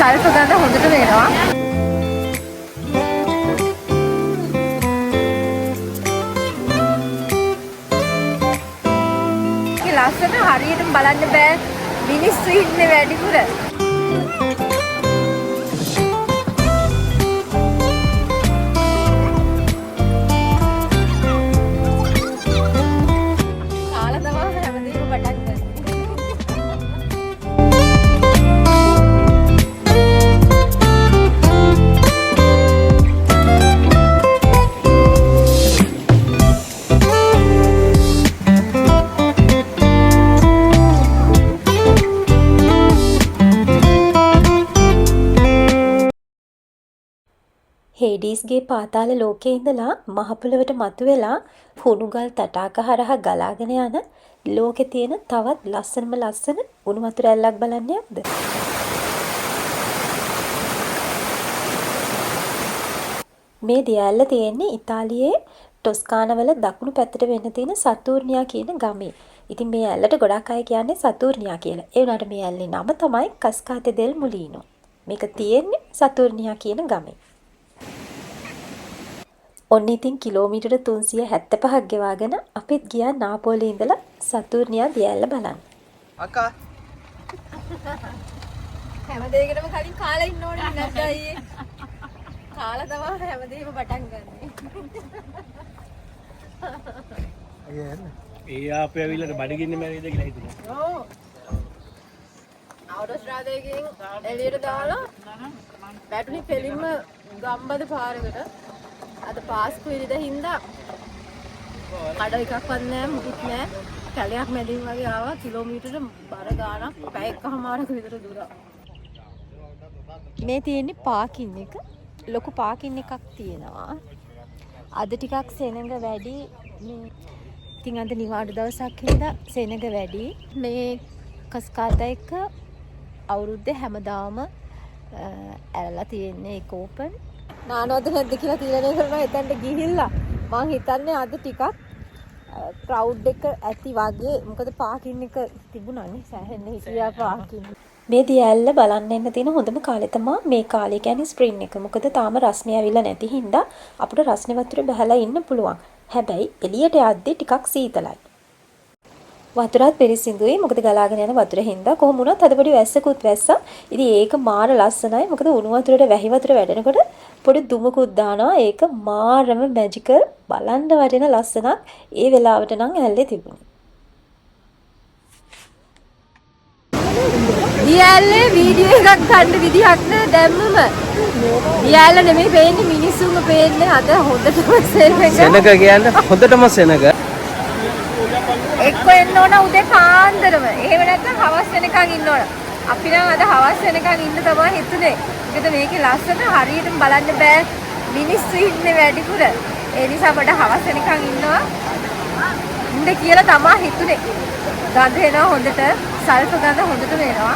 සල්ප ගඳ හොඳට වෙනවා. ඒක ලස්සන හරියටම බලන්න බෑ. මිනිස්සු ඉන්නේ වැඩිපුර. හේඩීස්ගේ පාතාල ලෝකයේ ඉඳලා මහ පොළොවට මතුවෙලා හුණුගල් තටාක හරහා ගලාගෙන යන ලෝකේ තියෙන තවත් ලස්සනම ලස්සන උණු වතුර ඇල්ලක් බලන්න යමුද? මේ දියඇල්ල තියෙන්නේ ඉතාලියේ ටොස්කානවල දකුණු පැත්තට වෙන්න තියෙන සතූර්නියා කියන ගමේ. ඉතින් මේ ඇල්ලට ගොඩක් අය කියන්නේ සතූර්නියා කියලා. ඒ වුණාට මේ ඇල්ලේ නම තමයි කස්කාතේ දෙල් මුලීනෝ. මේක තියෙන්නේ සතූර්නියා කියන ගමේ. ඔන්න ඉතින් කිලෝමීටර 375ක් ගෙවාගෙන අපිත් ගියා නාපෝලි ඉඳලා සතූර්නියා දියඇල්ල බලන්න. අක්කා හැම දෙයකටම කලින් කාලා ඉන්න ඕනේ නැද්ද අයියේ? කාලා තමයි හැමදේම පටන් ගන්නෙ. ඒ ආපේ ඇවිල්ලා බඩගින්නේ මැරෙයිද කියලා හිතුණා. ඔව්. අවුරුද්දාදේකින් එළියට දාලා බැටුනි පෙලින්ම ගම්බද පාරකට අද පාස්කු ඉරිදා හින්දා කඩ එකක්වත් නැහැ මුකුත් නැහැ කැලයක් මැදින් වගේ ආවා කිලෝමීටර බර ගාණක් පැය එකමාරක විතර දුර. මේ තියෙන්නේ පාකින් එක. ලොකු පාකින් එකක් තියෙනවා. අද ටිකක් සෙනඟ වැඩි. ඉතින් අද නිවාඩු දවසක් හින්දා සෙනඟ වැඩි. මේ කස්කාතා එක අවුරුද්දේ හැමදාම ඇරලා තියෙන්නේ ඒක ඕපන්. නානවද නැද්ද කියලා තීරණය කරනවා එතනට ගිහිල්ලා. මං හිතන්නේ අද ටිකක් ක්‍රවුඩ් එක ඇති වගේ. මොකද පාකින් එක තිබුණානේ සෑහෙන්න හිටියා පාකින්. මේ දියඇල්ල බලන්න එන්න තියෙන හොඳම කාලේ තමයි මේ කාලේ කියන්නේ ස්ප්‍රින් එක. මොකද තාම රස්නේ ඇවිල්ලා නැති හින්දා අපිට රස්නේ වතුරේ බහලා ඉන්න පුළුවන්. හැබැයි එළියට යද්දි ටිකක් සීතලයි. වතුරත් පිරිසිදුයි. මොකද ගලාගෙන යන වතුර හින්දා කොහොම වුණත් අද පොඩි වැස්සකුත් වැස්සා. ඉතින් ඒක මාර ලස්සනයි. මොකද උණු වතුරට වැහි වතුර වැඩෙනකොට පොඩි දුමකුත් දානවා. ඒක මාරම මැජිකල් බලන්න වටින ලස්සනක්. ඒ වෙලාවට නම් ඇල්ලේ තිබුණේ. දියඇල්ලේ වීඩියෝ එකක් ගන්න විදිහක් නෑ දැම්මම. දියඇල්ල නෙමෙයි පේන්නේ මිනිස්සුන්ව පේන්නේ අද හොඳටම සෙනඟ. සෙනඟ කියන්නේ හොඳටම සෙනඟ. එක්ක එන්න ඕන උදේ පාන්දරම. එහෙම නැත්නම් හවස් වෙනකන් ඉන්න ඕන. අපි නම් අද හවස් වෙනකන් ඉන්න තමයි හිතුනේ. මොකද මේකේ ලස්සන හරියටම බලන්න බෑ. මිනිස්සු ඉන්නේ වැඩිපුර. ඒ නිසා අපිට හවස් වෙනකන් ඉන්නවා. ඉන්න කියලා තමයි හිතුනේ. ගඳ එනවා හොඳට. සල්ප ගඳ හොඳට වෙනවා.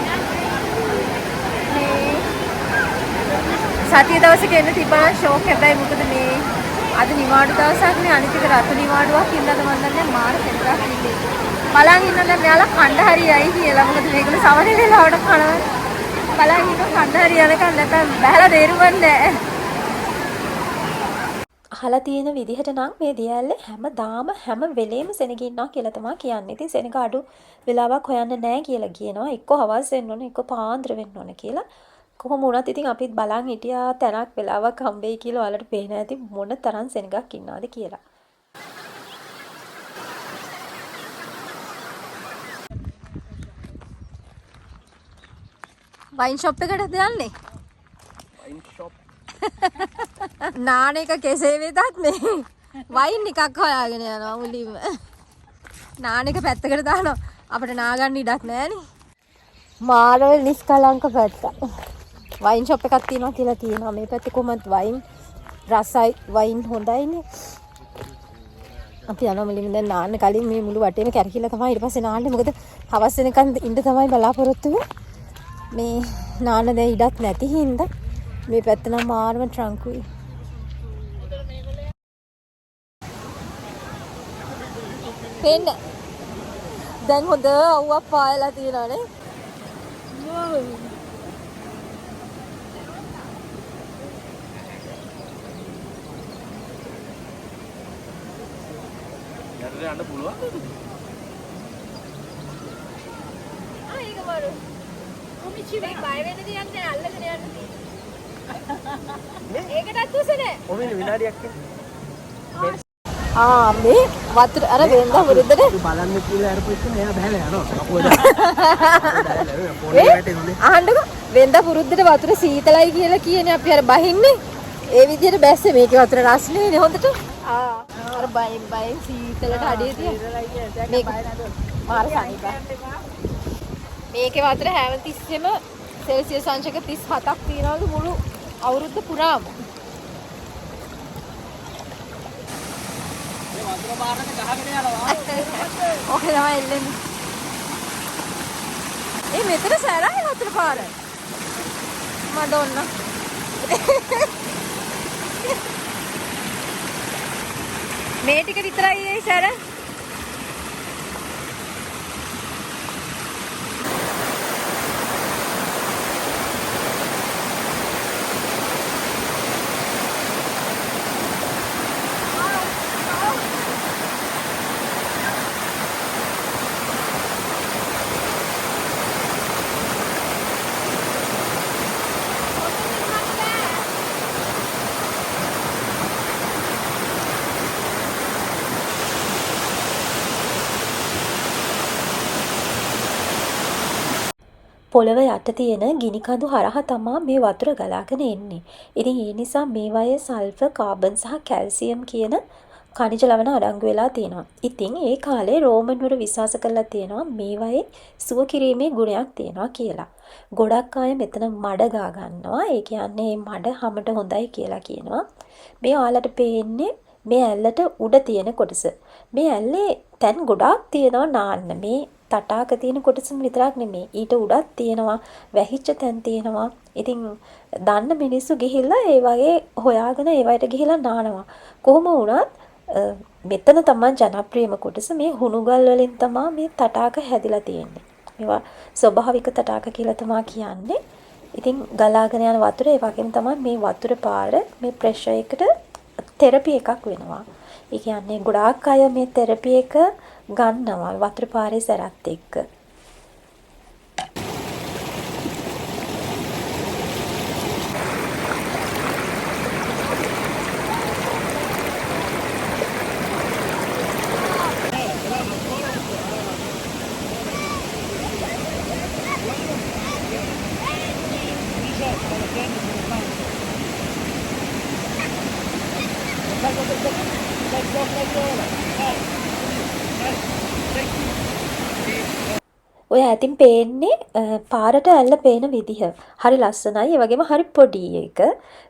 මේ සතිය දවසක එන්න තිබ්බා ෂෝක් හැබැයි මොකද මේ අද නිවාඩු දවසක් නේ අනිත් එක රතු නිවාඩුවක් ඉන්නද මන් දන්නේ මාර කෙනෙක් ඉන්නේ. බලන් ඉන්නද මෙයාලා කණ්ඩ හරියයි කියලා. මොකද මේගොල්ලෝ සවන වෙලාවට කනවා. බලන් ඉන්න කණ්ඩ හරිය යනකම් නැත්නම් බහැලා දේරුවන්නේ නැහැ. අහලා තියෙන විදිහට නම් මේ දියඇල්ල හැමදාම හැම වෙලේම සෙනග ඉන්නවා කියලා තමයි කියන්නේ. ඉතින් සෙනග අඩු වෙලාවක් හොයන්න නැහැ කියලා කියනවා. එක්ක හවස් වෙන්න ඕන, එක්ක පාන්දර වෙන්න ඕන කියලා. කොහොම වුණත් ඉතින් අපිත් බලන් හිටියා තැනක් වෙලාවක් හම්බෙයි කියලා ඔයාලට පේන ඇති මොන තරම් සෙනගක් ඉන්නවද කියලා. වයින් ෂොප් එකටද යන්නේ? වයින් ෂොප් නාන එක කෙසේ වෙතත් නේ වයින් එකක් හොයාගෙන යනවා මුලින්ම. නාන එක පැත්තකට දානවා. අපිට නාගන්න ඉඩක් නැහැනේ. මාරවල් නිස්කලංක පැත්ත. වයින් ෂොප් එකක් තියෙනවා කියලා තියෙනවා. මේ පැත්තේ කොහොමද වයින් රසයි වයින් හොඳයිනේ. අපි යනවා මුලින්ම දැන් නාන්න කලින් මේ මුළු වටේම කැරකිලා තමයි ඊට පස්සේ නාන්නේ. මොකද හවස් වෙනකන් ඉන්න තමයි බලාපොරොත්තු වෙන්නේ. මේ නාන දැන් ඉඩක් නැති හින්දා මේ පැත්ත නම් මාරම ට්‍රංකුයි. පෙන්න. දැන් හොඳ අවුවක් පායලා තියෙනවානේ. යටට යන්න පුළුවන්. ඒක වරු. කොමිචි මේ බය වෙන්න දෙයක් නෑ අල්ලගෙන යන්න තියෙන්නේ. ඒකටත් උසනේ. ඔමින විනාඩියක් මේ වතුර අර වෙන්දා වරුද්දට බලන්න කියලා අරපු එක එයා බහැලා යනවා. කපුව දාලා. පොඩි වැටෙන්නේ. අහන්නකෝ වෙන්දා පුරුද්දට වතුර සීතලයි කියලා කියන්නේ අපි අර බහින්නේ. ඒ විදිහට බැස්සේ මේකේ වතුර රස්නේනේ හොඳට. අර බයෙන් සීතලට අඩිය තියන. මේක මාර සනීපයි. මේකේ වතුර හැමතිස්සෙම සෙල්සියස් අංශක 37ක් තියනවලු මුළු අවුරුද්ද පුරාම. වතුර බාරක ගහගෙන යනවා. ඔකේ තමයි එල්ලෙන්නේ. මෙතන සැරයි වතුර පාර. මඩොන්න. මේ ටික විතරයි ඒ සැර. පොළව යට තියෙන ගිනි කඳු හරහා තමා මේ වතුර ගලාගෙන එන්නේ. ඉතින් ඒ නිසා මේවායේ සල්ෆර්, කාබන් සහ කැල්සියම් කියන ඛනිජ ලවණ අඩංගු වෙලා තියෙනවා. ඉතින් ඒ කාලේ රෝමන් වරු විශ්වාස කරලා තියෙනවා මේවායේ සුව කිරීමේ ගුණයක් තියෙනවා කියලා. ගොඩක් අය මෙතන මඩ ගා ගන්නවා. ඒ කියන්නේ මඩ හැමට හොඳයි කියලා කියනවා. මේ ඔයාලට පේන්නේ මේ ඇල්ලට උඩ තියෙන කොටස. මේ ඇල්ලේ තැන් ගොඩාක් තියෙනවා නාන්න. මේ තටාක තියෙන කොටසම විතරක් නෙමෙයි. ඊට උඩක් තියෙනවා, වැහිච්ච තැන් තියෙනවා. ඉතින් දන්න මිනිස්සු ගිහිල්ලා ඒ වගේ හොයාගෙන ඒ වයිට ගිහිල්ලා නානවා. කොහොම වුණත් මෙතන තමයි ජනප්‍රියම කොටස. මේ හුණුගල් වලින් තමයි මේ තටාක හැදිලා තියෙන්නේ. මේවා ස්වභාවික තටාක කියලා තමයි කියන්නේ. ඉතින් ගලාගෙන යන වතුර ඒ වගේම තමයි මේ වතුර පාර මේ ප්‍රෙෂර් එකට තෙරපි එකක් වෙනවා. ඒ කියන්නේ ගොඩාක් අය මේ තෙරපි එක ගන්නවා වතුර පාරේ සැරත් එක්ක. ඔය ඇතින් පේන්නේ පාරට ඇල්ල පේන විදිහ. හරි ලස්සනයි. ඒ වගේම හරි පොඩි එක.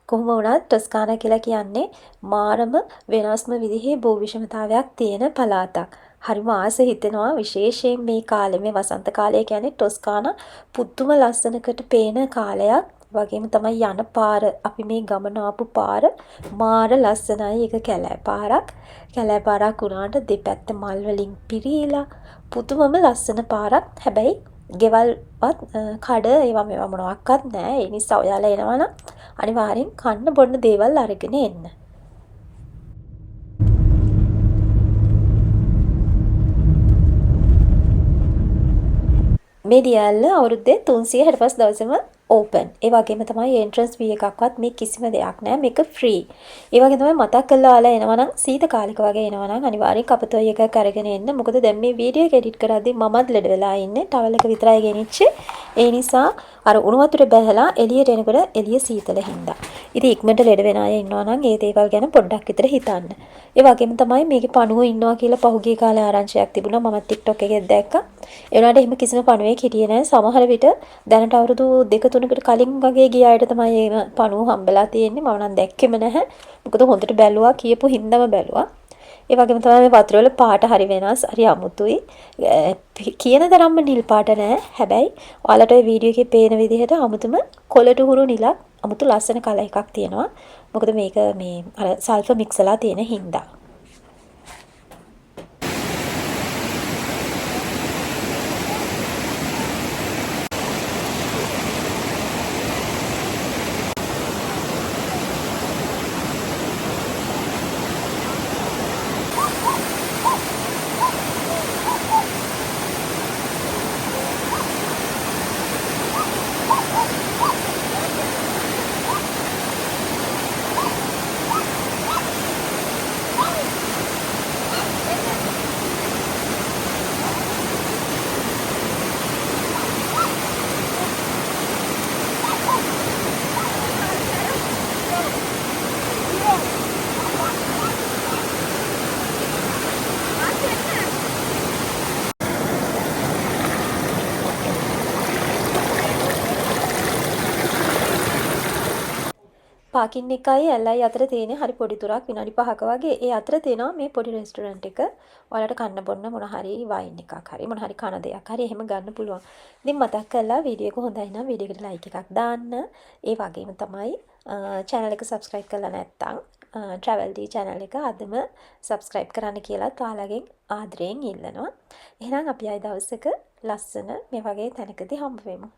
කොහොම වුණත් ටොස්කානා කියලා කියන්නේ මාරම වෙනස්ම විදිහේ භූවිෂමතාවයක් තියෙන පළාතක්. හරිම ආස හිතෙනවා විශේෂයෙන් මේ කාලේ මේ වසන්ත කාලය කියන්නේ ටොස්කානා පුදුම ලස්සනකට පේන කාලයක්. වගේම තමයි යන පාර අපි මේ ගමන ආපු පාර මාර ලස්සනයි. ඒක කැලෑ පාරක්. කැලෑ පාරක් වුණාට දෙපැත්ත මල් වලින් පිරීලා පුදුමම ලස්සන පාරක්. හැබැයි ගෙවල්වත් කඩ ඒවා මේවා මොනවත් නැහැ. ඒ නිසා ඔයාලා එනවා නම් අනිවාර්යෙන් කන්න බොන්න දේවල් අරගෙන එන්න. මේ දියල්ල අවුරුද්දේ 365 දවසම ඕපන්. ඒ වගේම තමයි එන්ට්‍රන්ස් ෆී එකක්වත් මේ කිසිම දෙයක් නැහැ. මේක ෆ්‍රී. ඒ වගේ තමයි මතක් කරලා ආලා එනවා නම් සීත කාලෙක වගේ එනවා නම් අනිවාර්යෙන් කපතොයි එකක් අරගෙන එන්න. මොකද දැන් මේ වීඩියෝ එක එඩිට් කරද්දී මමත් ලෙඩ වෙලා ඉන්නේ. ටවල් එක විතරයි ගෙනිච්චේ. ඒ නිසා අර උණු වතුර බැහැලා එළියට එනකොට එළිය සීතල හින්දා. ඉතින් ඉක්මනට ලෙඩ වෙන අය ඉන්නවා නම් ඒ දේවල් ගැන පොඩ්ඩක් විතර හිතන්න. ඒ වගේම තමයි මේකේ පණුව ඉන්නවා කියලා පහුගිය කාලේ ආරංචියක් තිබුණා. මම TikTok එකේ දැක්කා. ඒ වුණාට එහෙම කිසිම පණුවෙක් හිටියේ නැහැ. සමහර විට දැනට අවුරුදු 2-3කට කලින් වගේ ගිය අයට තමයි මේ පණුව හම්බෙලා තියෙන්නේ. මම නම් දැක්කෙම නැහැ. මොකද හොඳට බැලුවා, කියපු හින්දාම බැලුවා. ඒ වගේම තමයි මේ වතුර වල පාට හරි වෙනස්, හරි අමුතුයි. කියන තරම්ම නිල් පාට නෑ. හැබැයි ඔයාලට ওই වීඩියෝ එකේ පේන විදිහට අමුතුම කොළටුහුරු නිලක්, අමුතු ලස්සන කලර් එකක් තියෙනවා. මොකද මේක මේ අර සල්ෆර් මික්ස්ලා තියෙන හින්දා. පාකින් එකයි ඇල්ලයි අතර තියෙන හරි පොඩි තුරක් විනාඩි 5ක වගේ. ඒ අතර තියෙනවා මේ පොඩි රෙස්ටුරන්ට් එක. ඔයාලට කන්න බොන්න මොන හරි වයින් එකක් හරි මොන හරි කන දෙයක් හරි එහෙම ගන්න පුළුවන්. ඉතින් මතක් කරලා වීඩියෝ එක හොඳයි නම් වීඩියෝ එකට ලයික් එකක් දාන්න. ඒ වගේම තමයි channel එක subscribe කරලා නැත්නම් travel D channel එක අදම subscribe කරන්න කියලා ඔයාලගෙන් ආදරයෙන් ඉල්ලනවා. එහෙනම් අපි ආයි දවසක ලස්සන මේ වගේ තැනකදී හම්බ වෙමු.